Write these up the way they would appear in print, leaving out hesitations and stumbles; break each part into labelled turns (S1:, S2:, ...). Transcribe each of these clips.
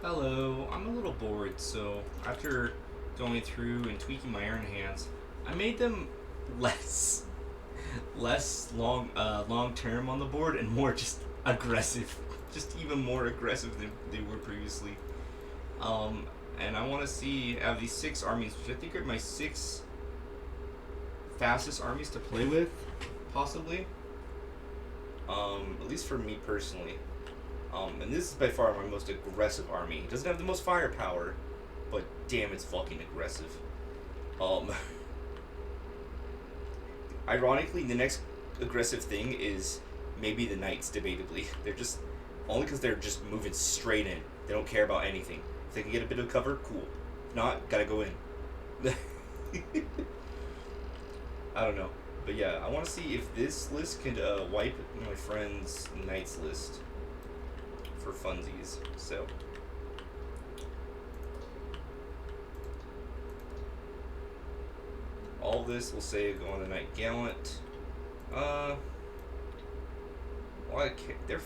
S1: Hello, I'm a little bored, so after going through and tweaking my iron hands, I made them less less long term on the board and more just aggressive, just even more aggressive than they were previously. Um, and I want to see out of these six armies, which I think are my six fastest armies to play with, possibly. At least for me personally. And this is by far my most aggressive army. It doesn't have the most firepower, but damn, it's fucking aggressive. Um, Ironically, the next aggressive thing is maybe the knights. Debatably, they're just only because they're just moving straight in. They don't care about anything. If they can get a bit of cover, cool. If not, gotta go in. I don't know, but yeah, I want to see if this list can wipe my friend's knights list for funsies. So. All this will say go on the Knight Gallant. Why they're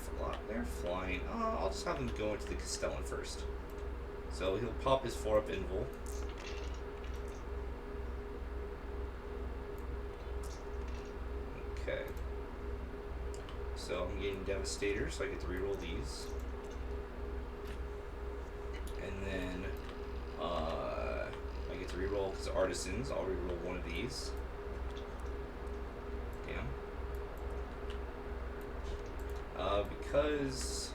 S1: flying. I'll just have him go into the Castellan first. So he'll pop his 4-up invul. Okay. So I'm getting Devastator, so I get to reroll these. And then I get to reroll because Artisans. I'll reroll one of these. Damn. Because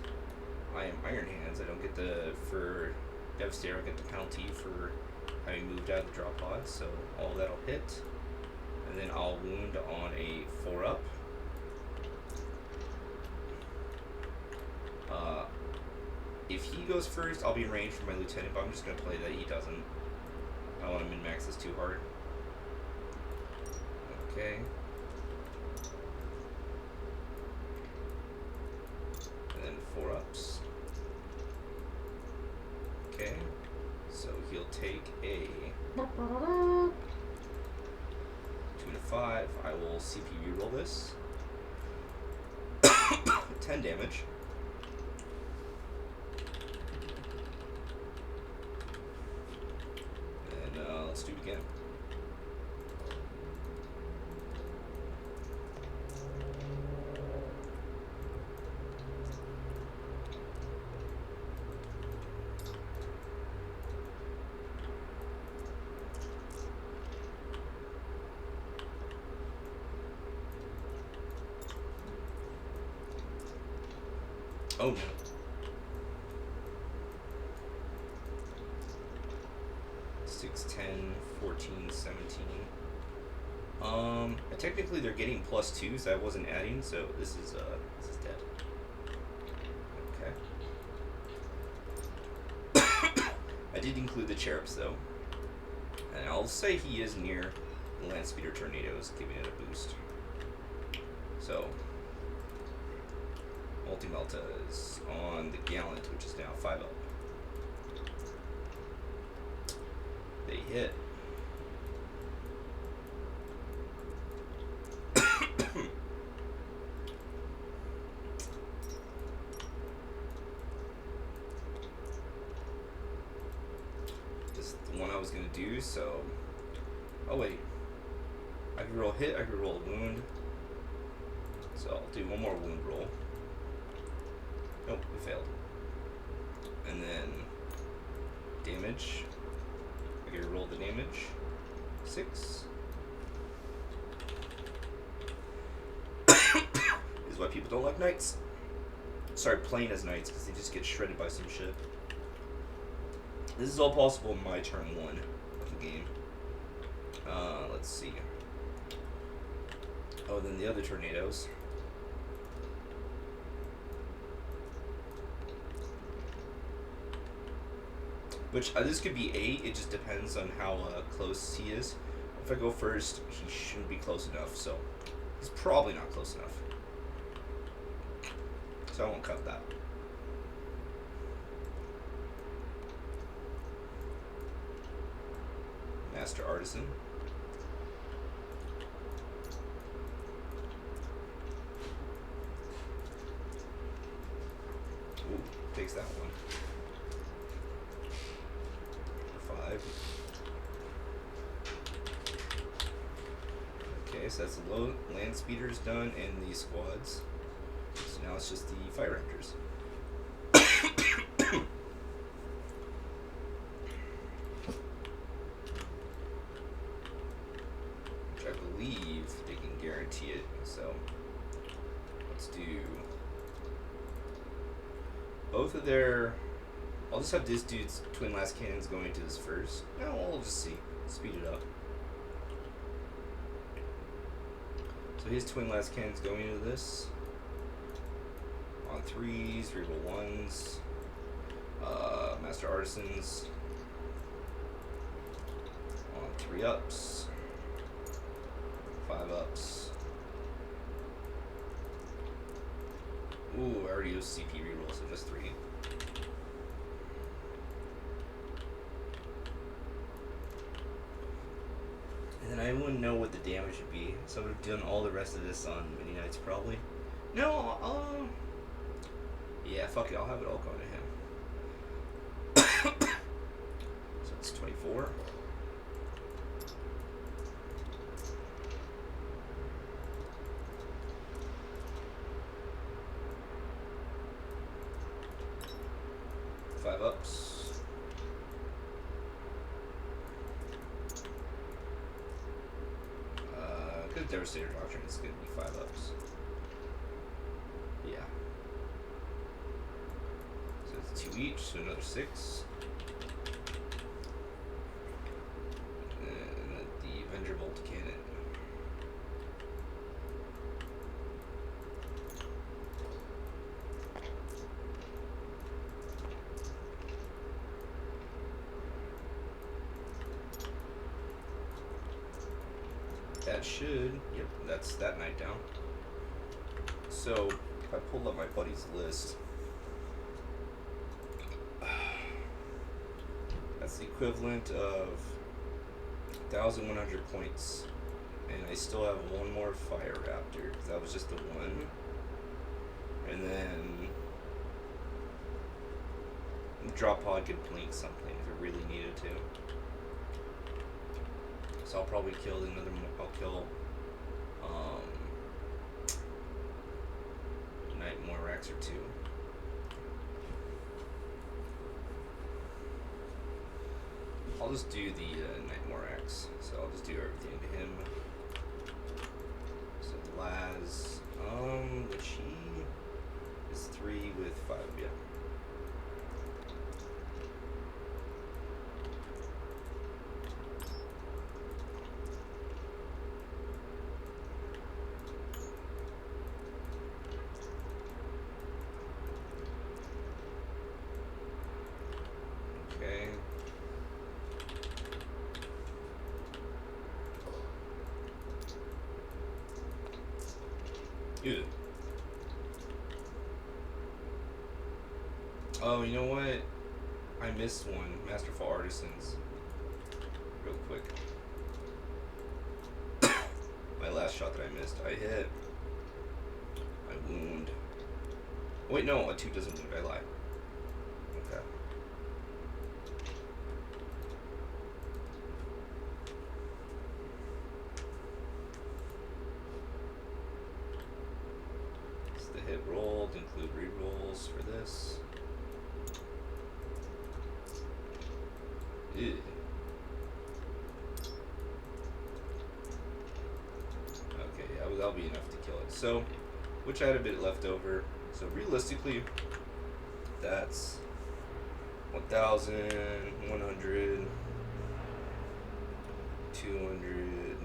S1: I am Iron Hands, I don't get for Devastator, I get the penalty for having moved out of the draw pod, so all of that'll hit. And then I'll wound on a 4-up. If he goes first, I'll be in range for my lieutenant, but I'm just going to play that he doesn't. I don't want to min-max this too hard. Okay. And then 4-ups. Okay. So he'll take a 2 to 5. I will CP reroll this. 10 damage. Let's do it again. Oh no. 6, 10, 14, 17. Technically they're getting +2s that I wasn't adding, so this is dead. Okay. I did include the cherubs though. And I'll say he is near the land speeder tornadoes, giving it a boost. So Multi-Melta is on the Gallant, which is now 5-up. They hit. This is the one I was gonna do, so. Oh, wait. I can roll hit, I can roll wound. So I'll do one more wound roll. Nope, we failed. And then damage. I get to roll the damage. 6. This is why people don't like knights. Start playing as knights because they just get shredded by some shit. This is all possible in my turn 1 of the game. Let's see. Oh, then the other tornadoes. Which, this could be 8, it just depends on how close he is. If I go first, he shouldn't be close enough, so he's probably not close enough. So I won't cut that. Master Artisan. Ooh, takes that one. 5. Okay, so that's the low land speeders done and the squads. So now it's just the fire rangers. Which I believe they can guarantee it. So let's do both of their. I'll just have this dude's twin last cannons going to this first. No, we'll just see. Speed it up. So his twin last cannons going into this. On 3s, reroll 1s. Master Artisans. On 3 ups. 5 ups. Ooh, I already used CP reroll, so just 3. And then I wouldn't know what the damage would be, so I would have done all the rest of this on Mini Knights probably. No, yeah, fuck it, I'll have it all going to him. So it's 24. Five ups. Good Devastator Doctrine is going to be 5 ups. Yeah. So it's 2 each, so another 6. And the Avenger Bolt Cannon. That should, yep, that's that night down. So, I pulled up my buddy's list. That's the equivalent of 1,100 points. And I still have one more Fire Raptor, because that was just the one. And then, Drop Pod could blink something if it really needed to. So I'll probably kill another. I'll kill Night Morax or 2. I'll just do the Night Morax. So I'll just do everything to him. So Laz, which he is 3 with 5. Yeah. Okay. Good. Oh, you know what? I missed one. Masterful Artisans. Real quick. My last shot that I missed. I hit. I wound. Wait, no, a 2 doesn't wound. I lied. Okay. It's the hit rolled. Include rerolls for this. Ew. Okay, yeah, that'll be enough to kill it. So, which I had a bit left over. So realistically, that's 1,100, 200.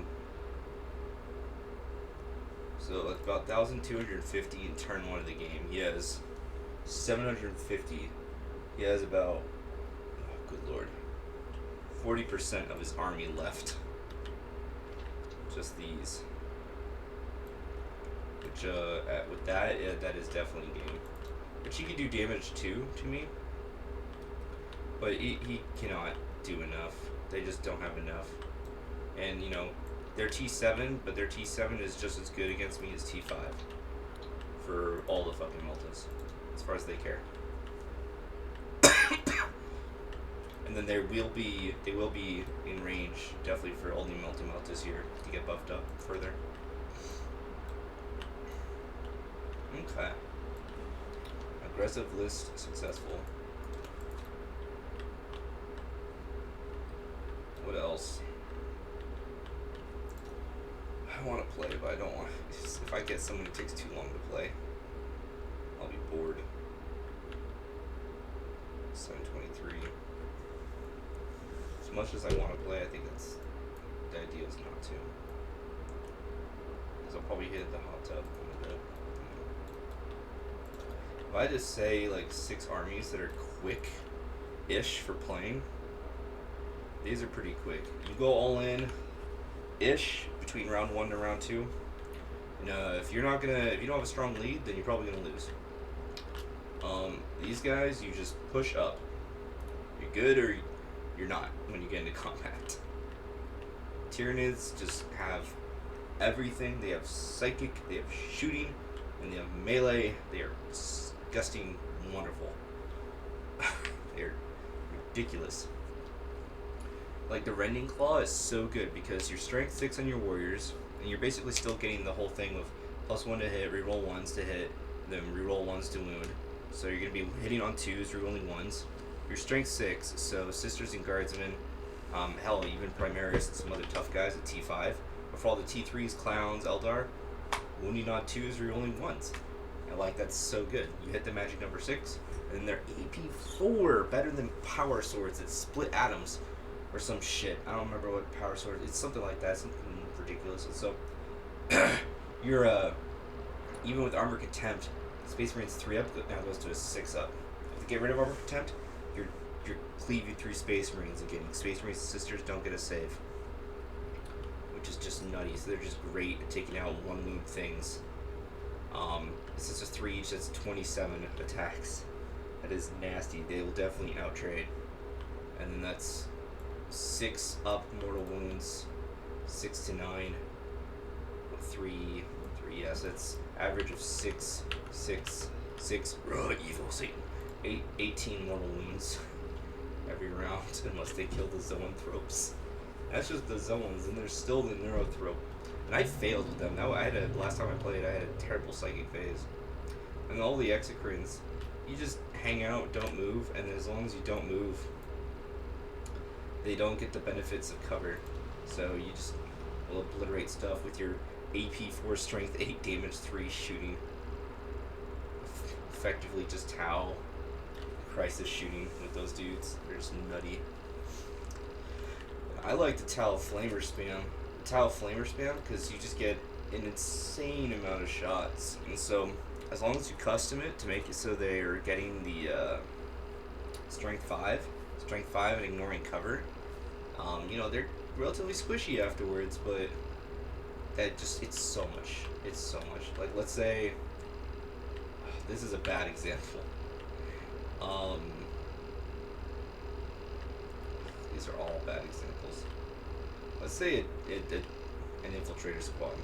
S1: So that's about 1,250 in turn 1 of the game. He has 750. He has about, oh, good lord, 40% of his army left. Just these. Which, with that, yeah, that is definitely game. But he can do damage too, to me. But he cannot do enough. They just don't have enough. And, you know, they're T7, but their T7 is just as good against me as T5. For all the fucking multis. As far as they care. And then they will be in range definitely for all the Melt this year to get buffed up further. Okay. Aggressive list successful. What else? I want to play, but I don't want. If I get someone who takes too long to play, I'll be bored. 7:23. As much as I want to play, I think that's the idea is not to. Because I'll probably hit the hot tub in a bit. If I just say like 6 armies that are quick-ish for playing, these are pretty quick. You go all in-ish between round 1 and round 2. And if you don't have a strong lead, then you're probably gonna lose. These guys, you just push up. You're good or you're not when you get into combat. Tyranids just have everything. They have psychic, they have shooting, and they have melee. They are disgusting, wonderful. They're ridiculous. Like the Rending Claw is so good because you're strength 6 on your warriors, and you're basically still getting the whole thing of +1 to hit, reroll 1s to hit, then reroll 1s to wound. So you're going to be hitting on 2s, rerolling 1s. You're strength 6, so Sisters and Guardsmen, hell, even Primaris and some other tough guys at T5. But for all the T3s, Clowns, Eldar, wounding on 2s, rerolling 1s. And like, that's so good. You hit the magic number 6, and they're AP4, better than Power Swords that split atoms. Or some shit. I don't remember what Power Sword. It's something like that. Something ridiculous. And so, you're even with Armor Contempt, Space Marines 3 up now goes to a 6 up. If you get rid of Armor Contempt, you're cleaving through Space Marines again. Space Marines Sisters don't get a save, which is just nutty. So they're just great at taking out 1 wound things. This is just 3 each. That's 27 attacks. That is nasty. They will definitely outtrade. And then that's 6 up mortal wounds, 6 to 9, 3, yes, it's average of 6, evil Satan, 18 mortal wounds every round, unless they kill the Zoanthropes. That's just the Zoans, and there's still the Neurothrope. And I failed with them. Last time I played, I had a terrible psychic phase. And all the Exocrines, you just hang out, don't move, and as long as you don't move, they don't get the benefits of cover. So you just will obliterate stuff with your AP 4 strength 8 damage 3 shooting. Effectively just Tau crisis shooting with those dudes. They're just nutty. I like the Tau Flamer spam. Tau Flamer spam because you just get an insane amount of shots. And so as long as you custom it to make it so they are getting the strength 5 and ignoring cover, they're relatively squishy afterwards, but it's so much. Like, let's say, this is a bad example. These are all bad examples. Let's say an infiltrator squad.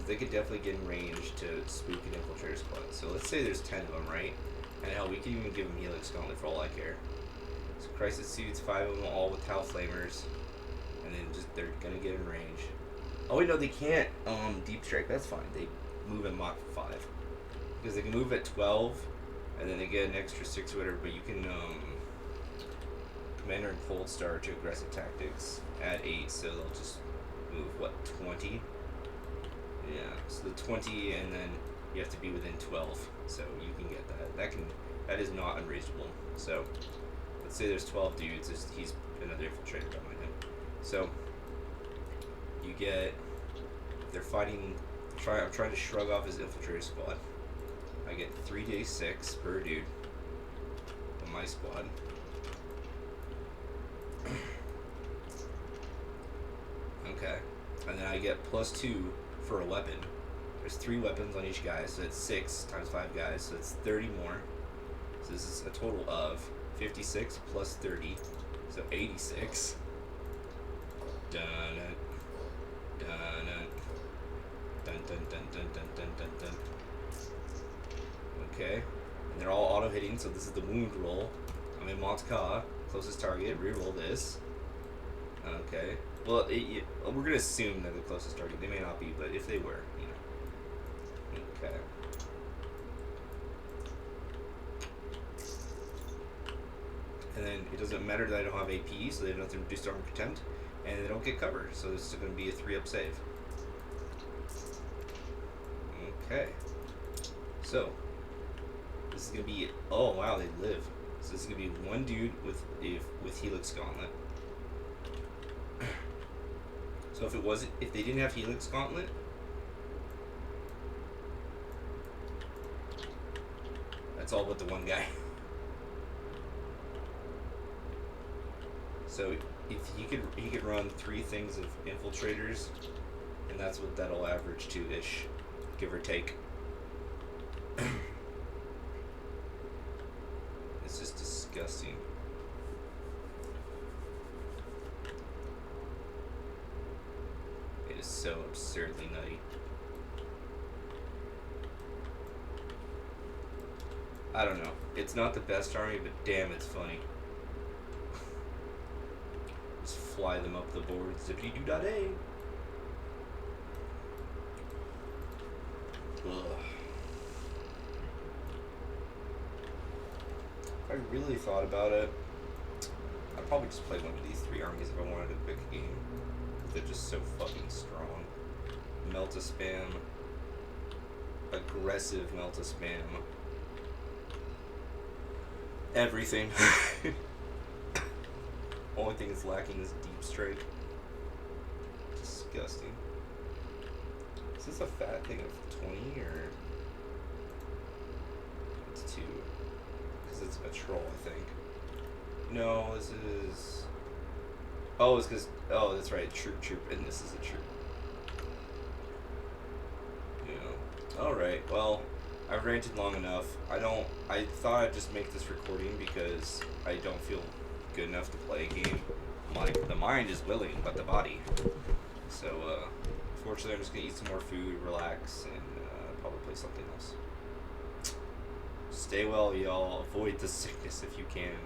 S1: They could definitely get in range to spook an infiltrator squad. So let's say there's 10 of them, right? And hell, we can even give them Helix Gauntlet for all I care. So Crisis Suits, 5 of them, all with Tau Flamers. And then they're gonna get in range. Oh wait, no, they can't Deep Strike. That's fine. They move in Mach 5. Because they can move at 12, and then they get an extra 6 or whatever, but you can Commander and Cold Star to aggressive tactics at 8, so they'll just move, 20? Yeah, so the 20, and then you have to be within 12, so you can get that. That is not unreasonable. So let's say there's 12 dudes. He's another infiltrator behind him. So you get, if they're fighting. I'm trying to shrug off his infiltrator squad. I get 3d6 per dude on my squad. Okay, and then I get +2 for a weapon. There's 3 weapons on each guy, so it's 6 times 5 guys, so it's 30 more. So this is a total of 56 plus 30, so 86. Dun dun dun dun dun dun dun dun dun dun dun. Okay, and they're all auto hitting, so this is the wound roll. I'm in Montca, closest target. Reroll this. Okay. Well, we're gonna assume they're the closest target. They may not be, but if they were, you know. Okay. And then it doesn't matter that I don't have AP, so they have nothing to reduce armor contempt, and they don't get covered. So this is going to be a 3-up save. Okay. So this is going to be. Oh wow, they live. So this is going to be one dude with Helix Gauntlet. So if they didn't have Helix Gauntlet, that's all but the one guy. So if he could run 3 things of infiltrators, and that's what that'll average to ish, give or take. It's just disgusting. It is so absurdly nutty. I don't know. It's not the best army, but damn, it's funny. Just fly them up the board, zippity-doo-dah-day. Ugh. If I really thought about it, I'd probably just play one of these 3 armies if I wanted a quick game. They're just so fucking strong. Melt-a-spam. Aggressive melt-a-spam. Everything. Only thing that's lacking is deep strike. Disgusting. Is this a fat thing of 20 or it's 2? Because it's a troll, I think. No, this is. Oh, it's because. Oh, that's right. Troop, and this is a troop. Yeah. Alright, well, I've ranted long enough. I thought I'd just make this recording because I don't feel good enough to play a game. Like, the mind is willing, but the body. So, fortunately, I'm just gonna eat some more food, relax, and probably play something else. Stay well, y'all. Avoid the sickness if you can.